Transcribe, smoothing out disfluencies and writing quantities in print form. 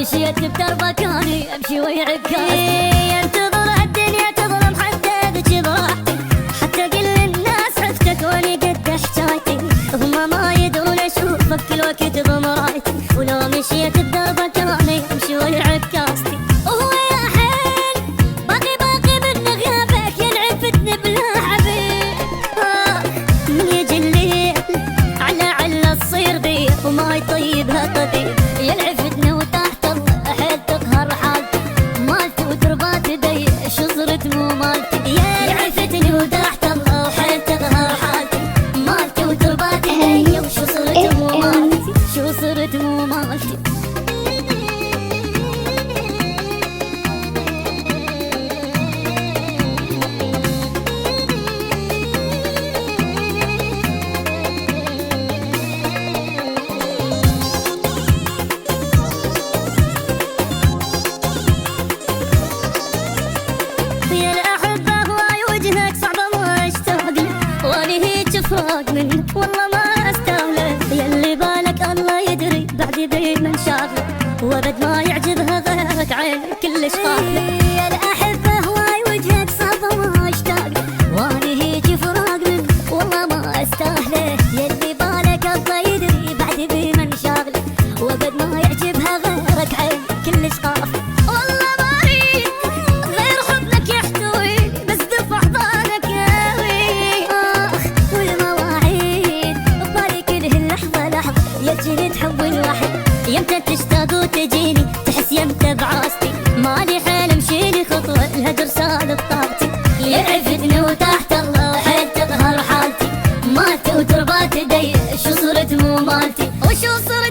مشيت بدربكاني امشي ويعكاسي ينتظر الدنيا تظلم حتى بجيب راحتي حتى قل للناس عفتك واني قد حكايتي هم ما يدرون اشوفك كل وقت بمرايتي ولو مشيت بدربكاني امشي ويعكاسي وهو يا حين باقي من غيابك ينعفتني بلا حبيب من يجي الليل على تصير بي وما يطيبها طبيب ينعفتني وتحت الله حيل تقهر حالتي مالتي وتربات يدي شو صرت مو مالتي ينعفتني وتحت الله وحيل تقهر حالتي مالتي وتربات يدي وشو صرت مو مالتي شو صرت مو مالتي فراق منك والله ما استاهله يلي بالك الله يدري بعدي بي من شاغله وابد ما يعجبها غيرك عين كلش قافله يا الاحبه هواي وجهك صعبه ما اشتاق واني هيجي فراق منك والله ما استاهله يلي بالك الله يدري بعدي بي من شاغله وابد ما يعجبها غيرك عين كلش قافله يجيني تحول واحد يمتى تشتاق وتجيني تحس يمتى بعاصتي مالي حيل امشيلي خطوة الهجر سالب طاقتي يعفتني وتحت الله وحيل تقهر حالتي مالتي وتربات يدي شو صرت مو مالتي وشو صرت